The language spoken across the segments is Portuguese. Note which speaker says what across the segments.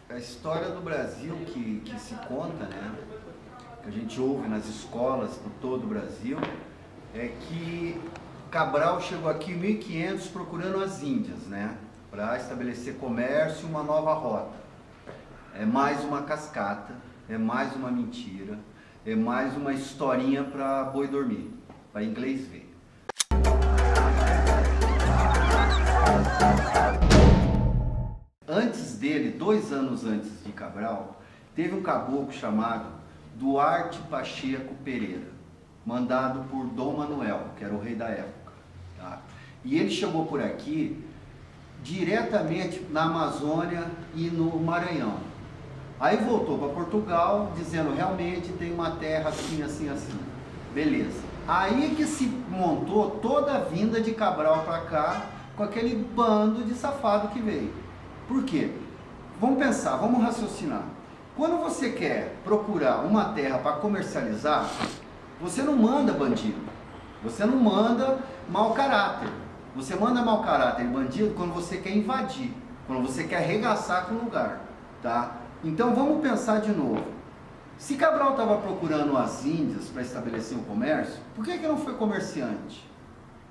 Speaker 1: A história do Brasil que se conta, né, que a gente ouve nas escolas por todo o Brasil, é que Cabral chegou aqui em 1500 procurando as Índias, né, para estabelecer comércio e uma nova rota. É mais uma cascata, é mais uma mentira, é mais uma historinha para boi dormir, para inglês ver. Antes dele, 2 anos antes de Cabral, teve um caboclo chamado Duarte Pacheco Pereira, mandado por Dom Manuel, que era o rei da época. Tá? E ele chegou por aqui diretamente na Amazônia e no Maranhão. Aí voltou para Portugal, dizendo realmente tem uma terra assim, assim, assim. Beleza. Aí que se montou toda a vinda de Cabral para cá, com aquele bando de safado que veio. Por quê? Vamos pensar, vamos raciocinar. Quando você quer procurar uma terra para comercializar, você não manda bandido, você não manda mau caráter. Você manda mau caráter e bandido quando você quer invadir, quando você quer arregaçar com o lugar, tá? Então vamos pensar de novo. Se Cabral estava procurando as Índias para estabelecer um comércio, por que não foi comerciante?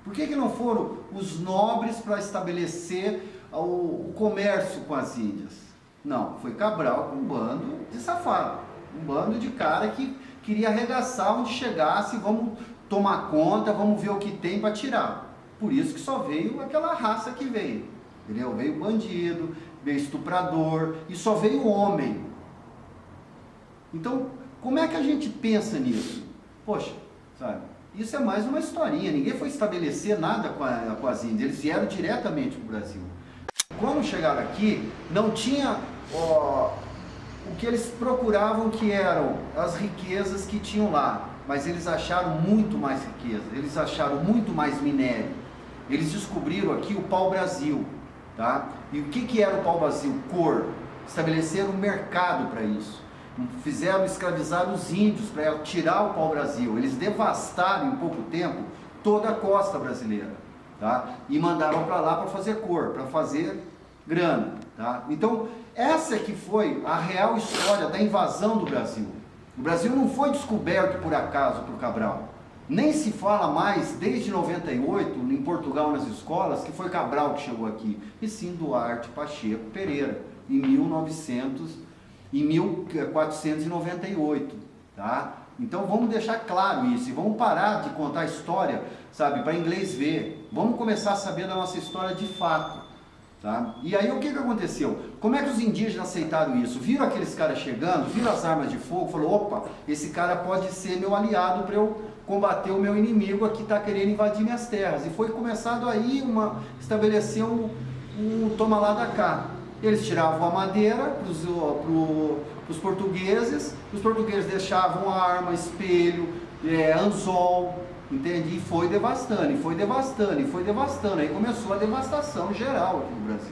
Speaker 1: Por que não foram os nobres para estabelecer o comércio com as Índias? Não, foi Cabral com um bando de safado, um bando de cara que queria arregaçar onde chegasse, vamos tomar conta, vamos ver o que tem para tirar. Por isso que só veio aquela raça que veio, entendeu? Veio bandido, veio estuprador e só veio homem. Então, como é que a gente pensa nisso? Poxa, sabe, isso é mais uma historinha, ninguém foi estabelecer nada com as Índias, eles vieram diretamente para o Brasil. Quando chegaram aqui, não tinha o que eles procuravam, que eram as riquezas que tinham lá, mas eles acharam muito mais riqueza, eles acharam muito mais minério. Eles descobriram aqui o pau-brasil, tá? E o que era o pau-brasil? Cor. Estabeleceram um mercado para isso. Fizeram escravizar os índios para tirar o pau-brasil. Eles devastaram em pouco tempo toda a costa brasileira, tá? E mandaram para lá para fazer cor, para fazer grana, tá? Então, essa que foi a real história da invasão do Brasil. O Brasil não foi descoberto por acaso por Cabral. Nem se fala mais, desde 98, em Portugal, nas escolas, que foi Cabral que chegou aqui, e sim Duarte Pacheco Pereira, em 1498, tá? Então vamos deixar claro isso, e vamos parar de contar a história, sabe, para inglês ver. Vamos começar a saber da nossa história de fato, tá? E aí o que aconteceu? Como é que os indígenas aceitaram isso? Viram aqueles caras chegando, viram as armas de fogo, falou, opa, esse cara pode ser meu aliado para eu combater o meu inimigo aqui, está querendo invadir minhas terras. E foi começado aí estabelecer um toma lá da cá. Eles tiravam a madeira para os portugueses, os portugueses deixavam a arma, espelho, anzol, entende? E foi devastando, e foi devastando, e foi devastando. Aí começou a devastação geral aqui no Brasil.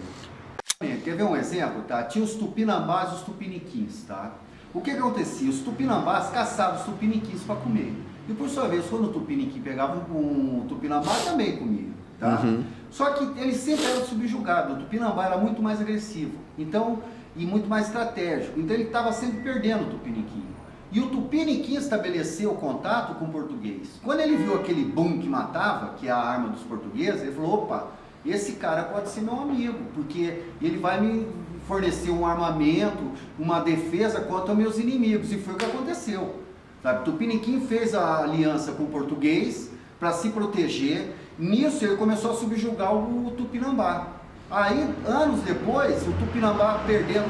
Speaker 1: Quer ver um exemplo? Tá? Tinha os tupinambás e os tupiniquins, tá? O que acontecia? Os tupinambás caçavam os tupiniquins para comer. E por sua vez, quando o tupiniquim pegava um tupinambá, também comia, tá? Uhum. Só que ele sempre era subjugado, o tupinambá era muito mais agressivo, então, e muito mais estratégico, então ele estava sempre perdendo o tupiniquim. E o tupiniquim estabeleceu contato com o português. Quando ele viu aquele boom que matava, que é a arma dos portugueses, ele falou, opa, esse cara pode ser meu amigo, porque ele vai me fornecer um armamento, uma defesa contra meus inimigos, e foi o que aconteceu. Sabe? Tupiniquim fez a aliança com o português para se proteger. Nisso ele começou a subjugar o tupinambá. Aí, anos depois, o tupinambá perdendo,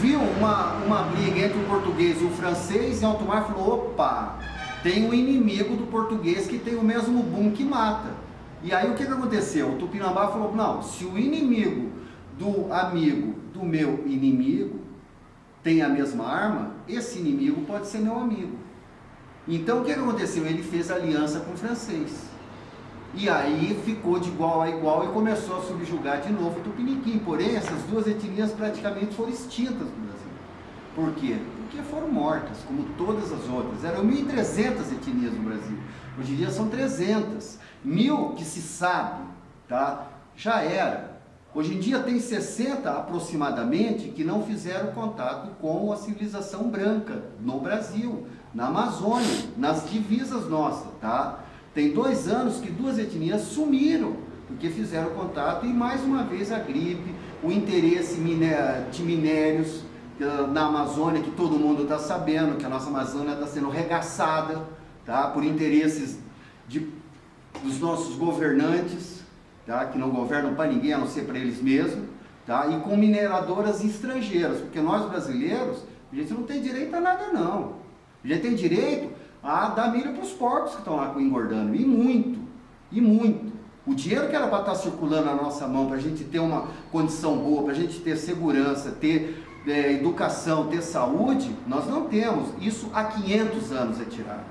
Speaker 1: viu uma briga entre o português e o francês, em alto mar, falou, opa, tem um inimigo do português que tem o mesmo boom que mata. E aí o que aconteceu? O tupinambá falou, não, se o inimigo do amigo do meu inimigo tem a mesma arma, esse inimigo pode ser meu amigo. Então o que aconteceu? Ele fez aliança com o francês. E aí ficou de igual a igual e começou a subjugar de novo o tupiniquim. Porém, essas duas etnias praticamente foram extintas no Brasil. Por quê? Porque foram mortas, como todas as outras. Eram 1.300 etnias no Brasil. Hoje em dia são 300. 1.000 que se sabe, tá? Já era. Hoje em dia tem 60 aproximadamente que não fizeram contato com a civilização branca no Brasil, na Amazônia, nas divisas nossas, tá? Tem 2 anos que 2 etnias sumiram, porque fizeram contato, e mais uma vez a gripe, o interesse de minérios na Amazônia, que todo mundo está sabendo, que a nossa Amazônia está sendo regaçada, tá? Por interesses dos nossos governantes, tá? Que não governam para ninguém, a não ser para eles mesmos, tá? E com mineradoras estrangeiras, porque nós brasileiros, a gente não tem direito a nada não. A gente tem direito a dar milho para os porcos que estão lá engordando, e muito, e muito. O dinheiro que era para estar circulando na nossa mão, para a gente ter uma condição boa, para a gente ter segurança, ter educação, ter saúde, nós não temos. Isso há 500 anos é tirado.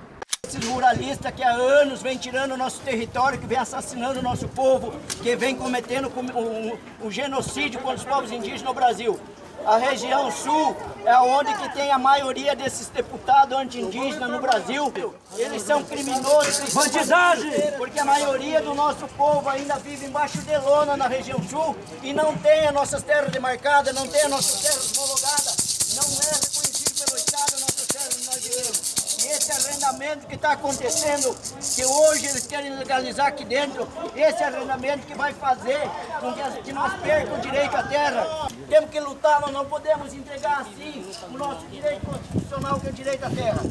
Speaker 2: Esses ruralistas que há anos vem tirando o nosso território, que vem assassinando o nosso povo, que vem cometendo o genocídio contra os povos indígenas no Brasil. A região sul é onde que tem a maioria desses deputados anti-indígenas no Brasil. Eles são criminosos, bandidagem, porque a maioria do nosso povo ainda vive embaixo de lona na região sul e não tem as nossas terras demarcadas, não tem as nossas terras homologadas, não é reconhecido pelo Estado as nossas terras que nós vivemos. E esse arrendamento que está acontecendo, que hoje eles querem legalizar aqui dentro, esse arrendamento que vai fazer com que nós percamos o direito à terra. Temos que lutar, nós não podemos entregar assim o nosso direito constitucional, que é o direito à terra.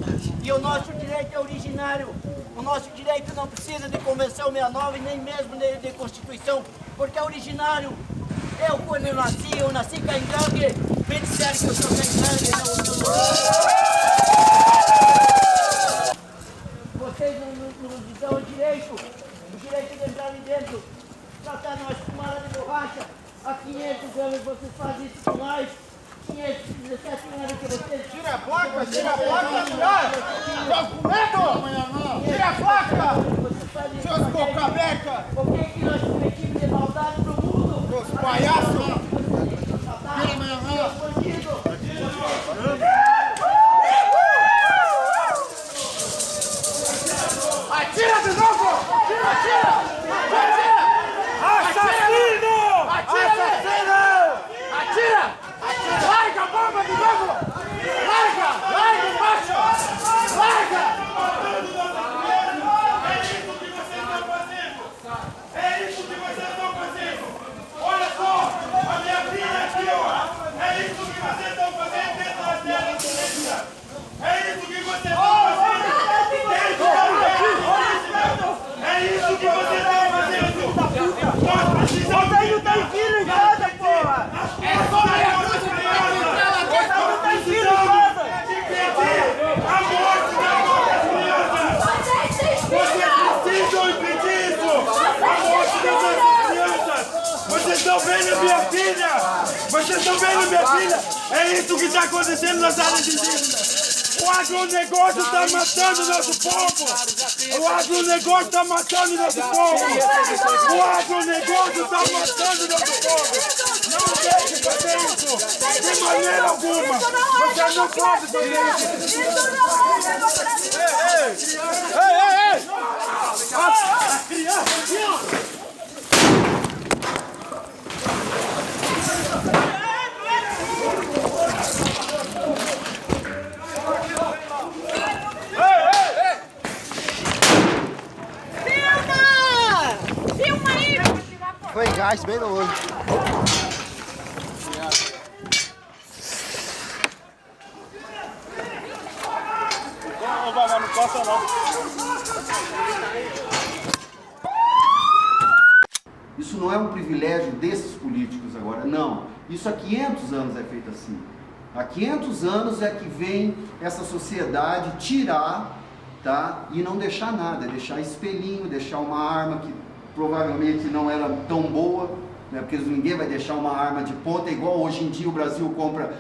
Speaker 2: E o nosso direito é originário, o nosso direito não precisa de Convenção 69 nem mesmo de Constituição, porque é originário. Quando eu nasci Caingangue, me disseram que eu sou Caingangue, não. Vocês nos dão o direito de entrar ali dentro, tratar nós com mala de borracha. Há 500 anos vocês fazem isso com nós. 517 anos que vocês...
Speaker 3: Tira a placa, tira! Tira a placa! Seus boca aberta!
Speaker 2: O que nós cometimos de maldade pro mundo?
Speaker 3: Seus palhaços! Tira amanhã! Atira de novo! Atira! Assassino! Atira! Larga a bomba de novo! Larga embaixo! Larga!
Speaker 4: É isso que vocês estão fazendo! Olha só! A minha filha aqui, ó! É isso que vocês estão fazendo dentro das terras indígenas! É isso que vocês estão fazendo dentro das terras! É isso que vocês estão fazendo! Nós precisamos...
Speaker 2: Vocês não têm filho em casa, porra!
Speaker 4: É só a nossa criança!
Speaker 2: Vocês não têm filho em casa!
Speaker 4: De pedir a morte das nossas crianças! Vocês precisam impedir isso! A morte das nossas crianças! Vocês estão vendo minha filha? Vocês estão vendo minha filha? É isso que está acontecendo nas áreas indígenas! O agronegócio está matando nosso povo! O agronegócio está matando nosso povo! O agronegócio está matando nosso povo! Não deixe fazer isso! De maneira alguma! Você não pode fazer isso! Ei! A criança aqui, ó!
Speaker 3: Foi gás bem no olho.
Speaker 4: Não posso não.
Speaker 1: Isso não é um privilégio desses políticos agora, não. Isso há 500 anos é feito assim. Há 500 anos é que vem essa sociedade tirar, tá? E não deixar nada, deixar espelhinho, deixar uma arma que provavelmente não era tão boa, né? Porque ninguém vai deixar uma arma de ponta, igual hoje em dia o Brasil compra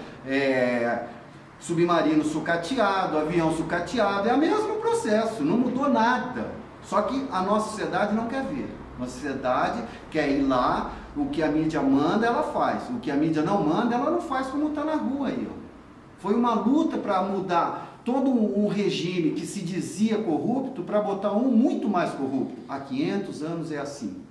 Speaker 1: submarino sucateado, avião sucateado, é o mesmo processo, não mudou nada. Só que a nossa sociedade não quer ver. A sociedade quer ir lá, o que a mídia manda ela faz, o que a mídia não manda ela não faz, como está na rua aí. Ó. Foi uma luta para mudar todo um regime que se dizia corrupto para botar um muito mais corrupto. Há 500 anos é assim.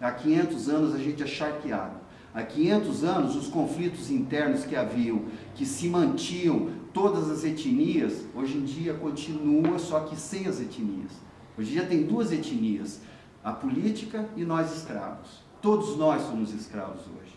Speaker 1: Há 500 anos a gente é charqueado. Há 500 anos, os conflitos internos que haviam, que se mantinham, todas as etnias, hoje em dia continua, só que sem as etnias. Hoje em dia tem duas etnias, a política e nós escravos. Todos nós somos escravos hoje.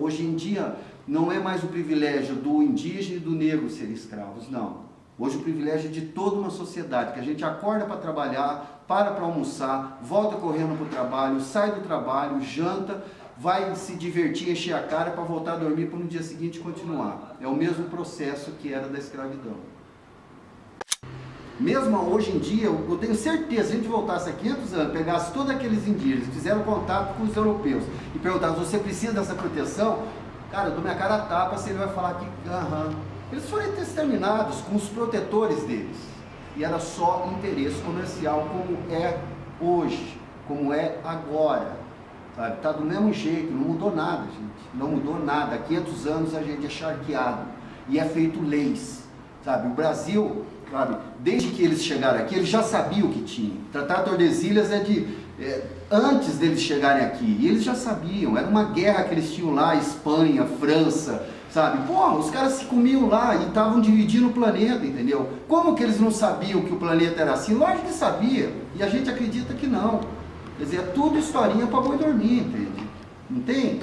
Speaker 1: Hoje em dia não é mais o privilégio do indígena e do negro serem escravos, não. Hoje o privilégio é de toda uma sociedade, que a gente acorda para trabalhar, para almoçar, volta correndo para o trabalho, sai do trabalho, janta, vai se divertir, encher a cara para voltar a dormir para no dia seguinte continuar. É o mesmo processo que era da escravidão. Mesmo hoje em dia, eu tenho certeza, se a gente voltasse a 500 anos, pegasse todos aqueles indígenas que fizeram contato com os europeus e perguntasse, você precisa dessa proteção? Cara, eu dou minha cara a tapa se ele vai falar que aham. Eles foram exterminados com os protetores deles. E era só interesse comercial, como é hoje, como é agora. Está do mesmo jeito, não mudou nada, gente. Não mudou nada. Há 500 anos a gente é charqueado e é feito leis. Sabe? O Brasil, sabe, desde que eles chegaram aqui, eles já sabiam o que tinha. O Tratado de Tordesilhas antes deles chegarem aqui. E eles já sabiam. Era uma guerra que eles tinham lá, Espanha, França, sabe? Pô, os caras se comiam lá e estavam dividindo o planeta, entendeu? Como que eles não sabiam que o planeta era assim? Lógico que sabia. E a gente acredita que não. Quer dizer, é tudo historinha para boi dormir, entende? Não tem?